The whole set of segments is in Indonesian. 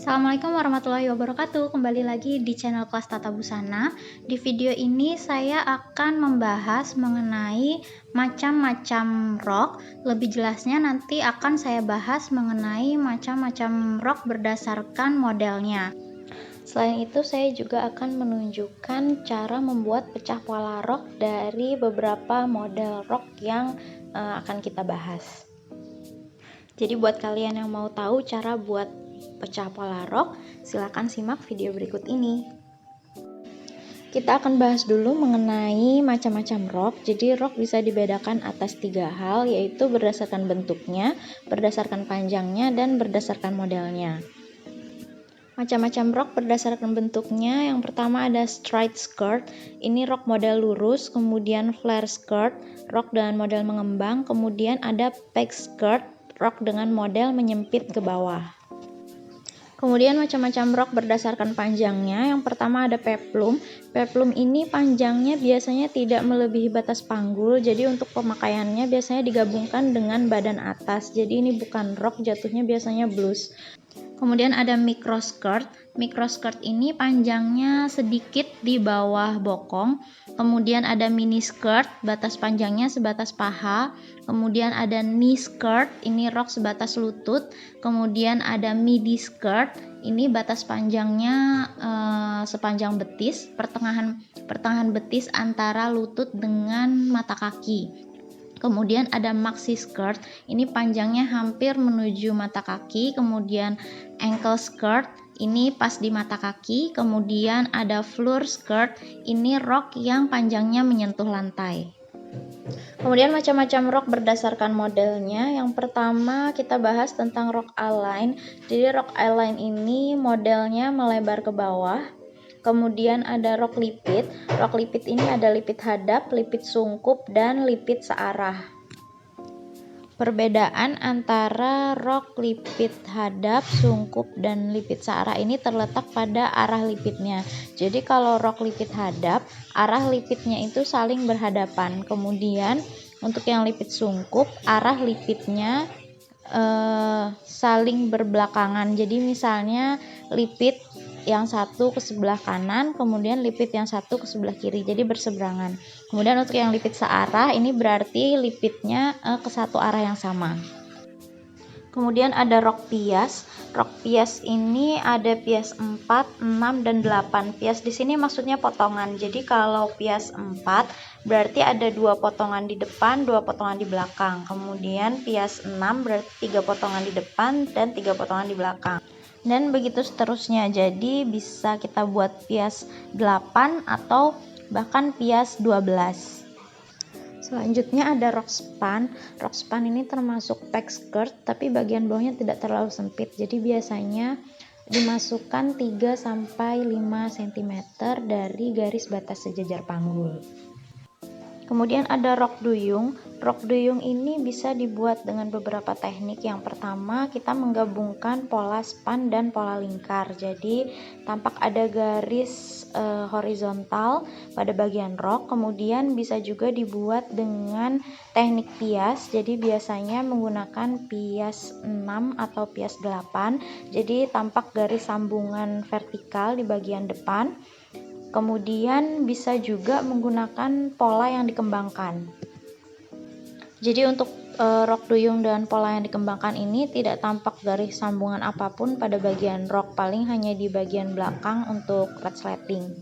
Assalamualaikum warahmatullahi wabarakatuh. Kembali lagi di channel Kelas Tata Busana. Di video ini saya akan membahas mengenai macam-macam rok. Lebih jelasnya nanti akan saya bahas mengenai macam-macam rok berdasarkan modelnya. Selain itu, saya juga akan menunjukkan cara membuat pecah pola rok dari beberapa model rok yang akan kita bahas. Jadi buat kalian yang mau tahu cara buat pecah pola rok, silahkan simak video berikut ini. Kita akan bahas dulu mengenai macam-macam rok. Jadi rok bisa dibedakan atas 3 hal, yaitu berdasarkan bentuknya, berdasarkan panjangnya, dan berdasarkan modelnya. Macam-macam rok berdasarkan bentuknya. Yang pertama ada straight skirt, ini rok model lurus. Kemudian flare skirt, rok dengan model mengembang. Kemudian ada peg skirt, rok dengan model menyempit ke bawah. Kemudian macam-macam rok berdasarkan panjangnya. Yang pertama ada peplum. Peplum ini panjangnya biasanya tidak melebihi batas panggul. Jadi untuk pemakaiannya biasanya digabungkan dengan badan atas. Jadi ini bukan rok, jatuhnya biasanya blus. Kemudian ada micro skirt. Micro skirt ini panjangnya sedikit di bawah bokong. Kemudian ada mini skirt, batas panjangnya sebatas paha. Kemudian ada knee skirt, ini rok sebatas lutut. Kemudian ada midi skirt, ini batas panjangnya sepanjang betis, pertengahan betis antara lutut dengan mata kaki. Kemudian ada maxi skirt, ini panjangnya hampir menuju mata kaki. Kemudian ankle skirt, ini pas di mata kaki. Kemudian ada floor skirt, ini rok yang panjangnya menyentuh lantai. Kemudian macam-macam rok berdasarkan modelnya. Yang pertama kita bahas tentang rok A-line. Jadi rok A-line ini modelnya melebar ke bawah. Kemudian ada rok lipit. Rok lipit ini ada lipit hadap, lipit sungkup, dan lipit searah. Perbedaan antara rok lipit hadap, sungkup, dan lipit searah ini terletak pada arah lipitnya. Jadi kalau rok lipit hadap, arah lipitnya itu saling berhadapan. Kemudian untuk yang lipit sungkup, arah lipitnya saling berbelakangan. Jadi misalnya lipit yang satu ke sebelah kanan, kemudian lipit yang satu ke sebelah kiri, jadi berseberangan. Kemudian untuk yang lipit searah, ini berarti lipitnya ke satu arah yang sama. Kemudian ada rok pias. Rok pias ini ada pias 4, 6, dan 8. Pias di sini maksudnya potongan. Jadi kalau pias 4 berarti ada 2 potongan di depan, 2 potongan di belakang. Kemudian pias 6 berarti 3 potongan di depan dan 3 potongan di belakang. Dan begitu seterusnya. Jadi bisa kita buat pias 8 atau bahkan pias 12. Selanjutnya ada rok span. Rok span ini termasuk peg skirt, tapi bagian bawahnya tidak terlalu sempit. Jadi biasanya dimasukkan 3-5 cm dari garis batas sejajar panggul. Kemudian ada rok duyung. Rok duyung ini bisa dibuat dengan beberapa teknik. Yang pertama, kita menggabungkan pola span dan pola lingkar. Jadi tampak ada garis horizontal pada bagian rok. Kemudian bisa juga dibuat dengan teknik pias. Jadi biasanya menggunakan pias 6 atau pias 8. Jadi tampak garis sambungan vertikal di bagian depan. Kemudian bisa juga menggunakan pola yang dikembangkan. Jadi untuk rok duyung dan pola yang dikembangkan ini tidak tampak garis sambungan apapun pada bagian rok, paling hanya di bagian belakang untuk resleting.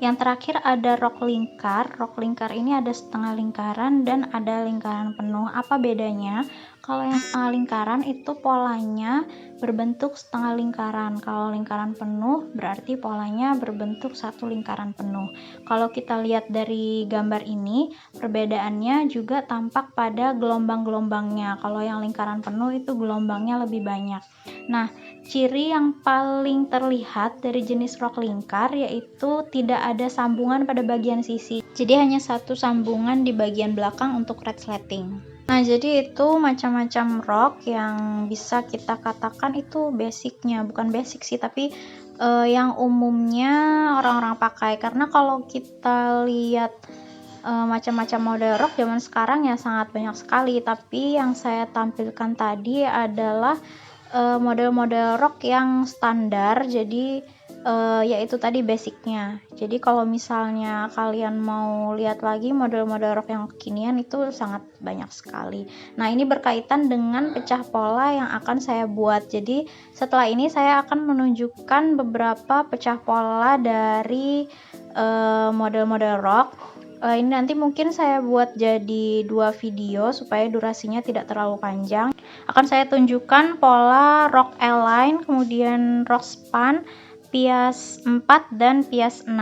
Yang terakhir ada rok lingkar. Rok lingkar ini ada setengah lingkaran dan ada lingkaran penuh. Apa bedanya? Kalau yang setengah lingkaran itu polanya berbentuk setengah lingkaran. Kalau lingkaran penuh berarti polanya berbentuk satu lingkaran penuh. Kalau kita lihat dari gambar ini, perbedaannya juga tampak pada gelombang-gelombangnya. Kalau yang lingkaran penuh itu gelombangnya lebih banyak. Nah, ciri yang paling terlihat dari jenis rok lingkar yaitu tidak ada sambungan pada bagian sisi. Jadi hanya satu sambungan di bagian belakang untuk resleting. Nah, jadi itu macam-macam rok yang bisa kita katakan itu basicnya, bukan basic sih, tapi yang umumnya orang-orang pakai. Karena kalau kita lihat macam-macam model rok zaman sekarang ya sangat banyak sekali, tapi yang saya tampilkan tadi adalah model-model rok yang standar, jadi yaitu tadi basicnya. Jadi kalau misalnya kalian mau lihat lagi model-model rok yang kekinian itu sangat banyak sekali. Nah, ini berkaitan dengan pecah pola yang akan saya buat. Jadi setelah ini saya akan menunjukkan beberapa pecah pola dari model-model rok. Ini nanti mungkin saya buat jadi 2 video supaya durasinya tidak terlalu panjang. Akan saya tunjukkan pola rok L-line, kemudian rok span, pias 4 dan pias 6.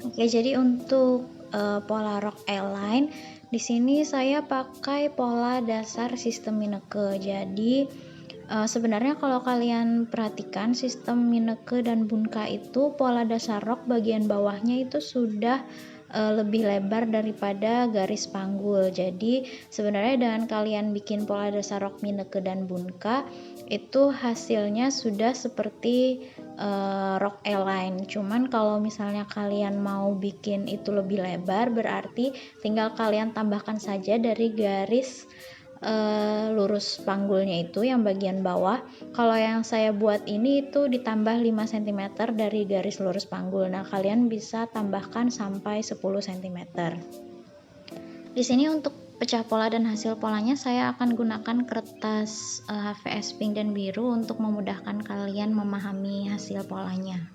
Oke, jadi untuk pola rok L-line di sini saya pakai pola dasar sistem Mineke. Jadi sebenarnya kalau kalian perhatikan sistem Mineke dan Bunka itu pola dasar rok bagian bawahnya itu sudah lebih lebar daripada garis panggul. Jadi sebenarnya dengan kalian bikin pola dasar rok Mineke dan Bunka itu hasilnya sudah seperti rok L-line. Cuman kalau misalnya kalian mau bikin itu lebih lebar, berarti tinggal kalian tambahkan saja dari garis lurus panggulnya itu yang bagian bawah. Kalau yang saya buat ini itu ditambah 5 cm dari garis lurus panggul. Nah, kalian bisa tambahkan sampai 10 cm. Di sini untuk pecah pola dan hasil polanya saya akan gunakan kertas HVS pink dan biru untuk memudahkan kalian memahami hasil polanya.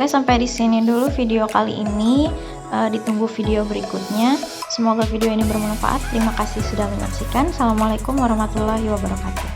Oke, sampai di sini dulu video kali ini. Ditunggu video berikutnya. Semoga video ini bermanfaat. Terima kasih sudah menyaksikan. Assalamualaikum warahmatullahi wabarakatuh.